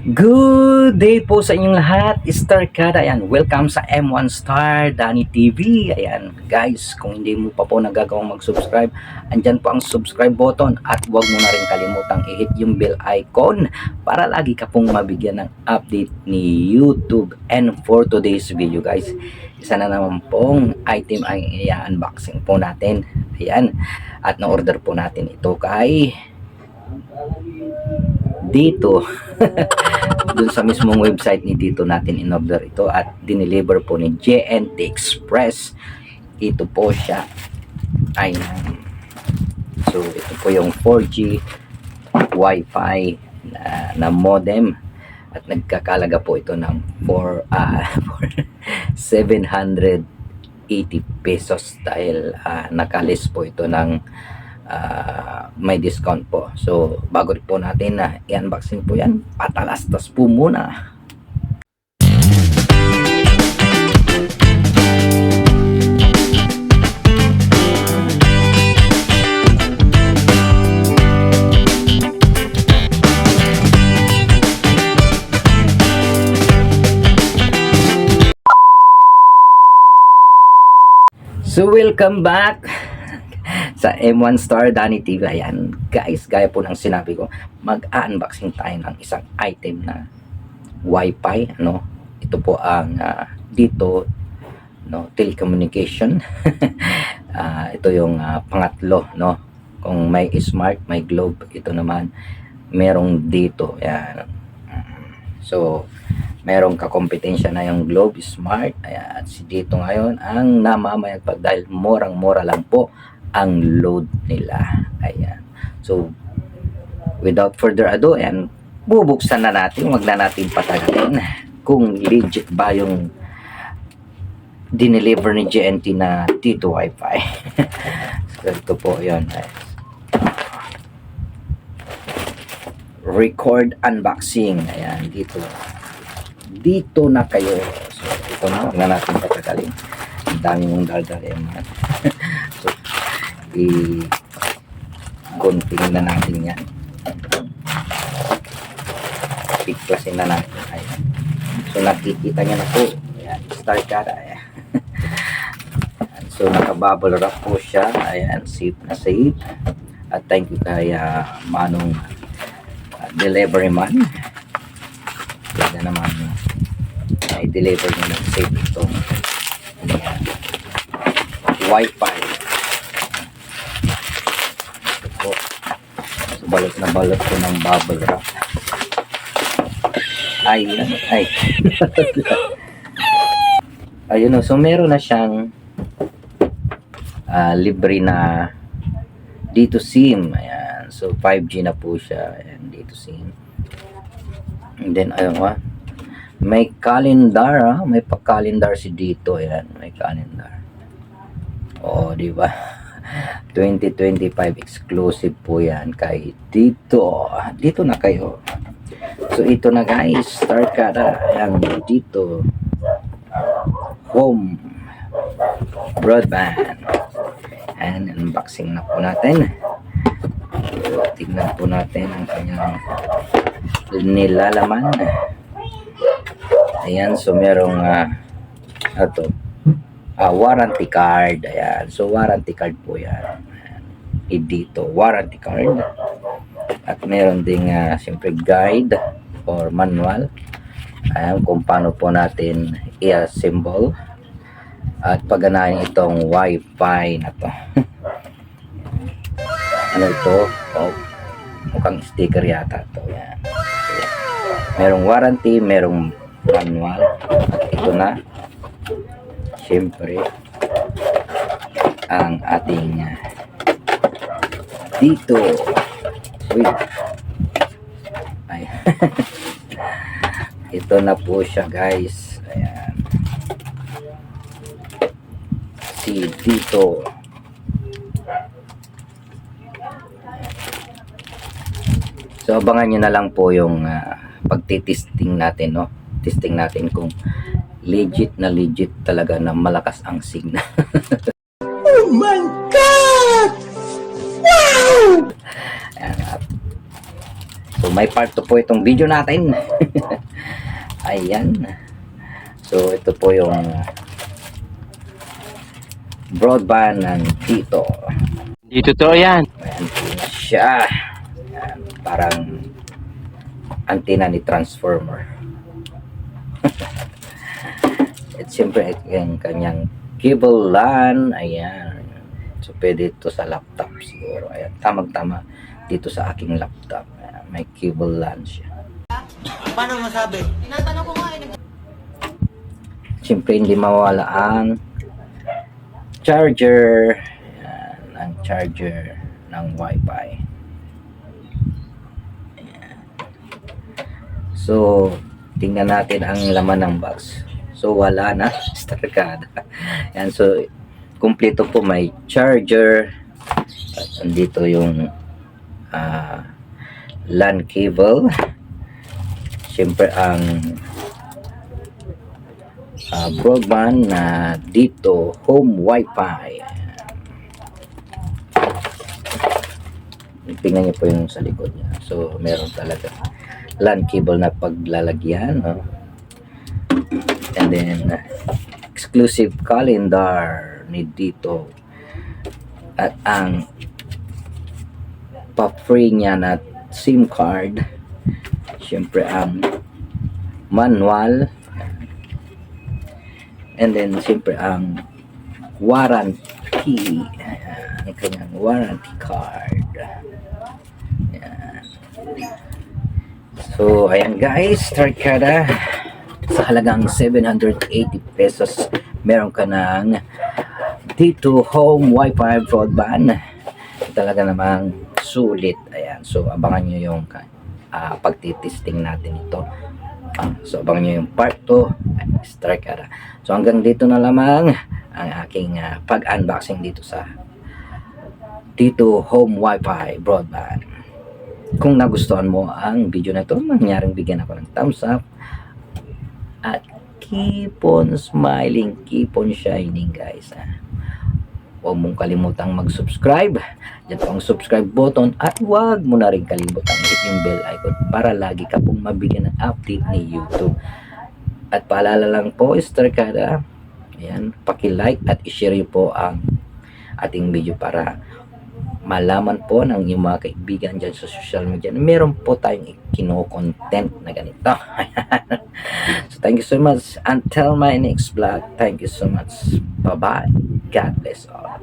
Good day po sa inyong lahat, Star Kada. Ayan, welcome sa M1 Star Danny TV. Ayan, guys, kung hindi mo pa po nagagawang mag-subscribe, andyan po ang subscribe button at huwag mo na rin kalimutang i-hit yung bell icon para lagi ka pong mabigyan ng update ni YouTube. And for today's video, guys, isa na naman pong item ang i-unboxing po natin. Ayan, at na-order po natin ito kay dito dun sa mismong website ni dito natin in-order ito at dineliver po ni JNT Express. Ito po siya. Ayan. So ito po yung 4G Wi-Fi na modem at nagkakalaga po ito ng 780 pesos dahil nakalis po ito ng may discount po. So bago po natin na i-unboxing po yan, patalastas po muna. So welcome back sa M1 Star Danny TV. Ayan, guys, gaya po ng sinabi ko, mag-unboxing tayo ng isang item na Wi-Fi, ano. Ito po ang dito, no, telecommunication. Ito yung pangatlo, no. Kung may smart, may globe, ito naman merong dito. Ayan. So merong kakompetensya na yung globe smart. Ayan, at si dito ngayon ang namamayagpag dahil murang-mura lang po ang load nila. Ayan. So without further ado, ayan, bubuksan na natin. Huwag na natin patagalin kung legit ba yung dineliver ni JNT na Tito Wi-Fi. So ito po yun. Record unboxing. Ayan, dito na kayo. So ito na, huwag na natin patagalin. Ang dami mong daldal. So i-gunting na natin yan. Piklasin na natin. Ayan. So nakikita nyo na po. Ayan, Star Kada. Ayan. So nakabubble wrap po siya. Ayan, safe na safe. At thank you kay Manong delivery man. Kaya naman i-deliver nyo na safe itong Wi-Fi. So balot na balot ko ng bubble wrap. Ayan, ay. Ayun, so meron na siyang libre na dito SIM. Ayan, so 5G na po siya. Ayan, dito SIM. And then ayun, may calendar, may pa-calendar si dito. Ayan, may calendar. Oh, di ba? 2025 exclusive po yan kay dito. Dito na kayo. So ito na, guys, Star Kada. Ayan, dito home broadband. And unboxing na po natin. So, tignan po natin ang kanyang nilalaman. Ayan, so merong warranty card. Ayan, so warranty card po yan. Ayan, dito, warranty card. At meron ding siyempre guide or manual. Ayan, kung paano po natin i-assemble at pagganahin itong Wi-Fi na to. Ano ito? Oh, mukhang sticker yata to. Ayan. So, merong warranty, merong manual. At ito na, siyempre, ang ating dito. Wait. Ay. Ito na po siya, guys. Ayan. Si dito. So abangan nyo na lang po yung pagtitesting natin, no? Testing natin kung legit na legit talaga na malakas ang signal. Oh my God! Wow! Ayan, so may part 2 po itong video natin. Ayan. So, ito po yung broadband ng Tito. Hindi totoo yan. May antenna siya. Ayan, parang antenna ni Transformer. At siyempre, yung kanyang cable LAN. Ayan. So, pwede ito sa laptop siguro. Ayan, tamang-tama dito sa aking laptop. Ayan, may cable LAN siya. Paano masabi? Tinatanong ko nga eh. Siyempre, hindi mawala ang charger. Ayan, ang charger ng Wi-Fi. Ayan. So, tingnan natin ang laman ng box. So, wala na. Starkada. Ayan, so, kumpleto po, may charger. At andito yung LAN cable. Siyempre, ang broadband na dito home Wi-Fi. Tingnan niyo po yung sa likod niya. So, meron talaga LAN cable na paglalagyan. No? And then, exclusive calendar ni dito. At ang pa-free niya na SIM card. Siyempre, ang manual. And then, siyempre, ang warranty. Ang kanyang warranty card. Ayan. So, ayan guys, Starkada. Sa halagang 780 pesos, meron ka ng dito home Wi-Fi broadband. Talaga namang sulit. Ayan. So, abangan nyo yung pagtitesting natin ito. So, abangan nyo yung part 2. Starkada. So, hanggang dito na lamang ang aking pag-unboxing dito sa dito home Wi-Fi broadband. Kung nagustuhan mo ang video na ito, mangyaring bigyan ako ng thumbs up. At keep on smiling, keep on shining guys. Huwag mong kalimutang mag-subscribe. Diyan po ang subscribe button at huwag mo na rin kalimutang hit yung bell icon para lagi ka pong mabigyan ng update ni YouTube. At paalala lang po, Starkada, ayan, paki-like at i-share po ang ating video para malaman po ng inyong mga kaibigan dyan sa social media na meron po tayong kino-content na ganito. So, thank you so much. Until my next vlog, thank you so much. Bye-bye. God bless all.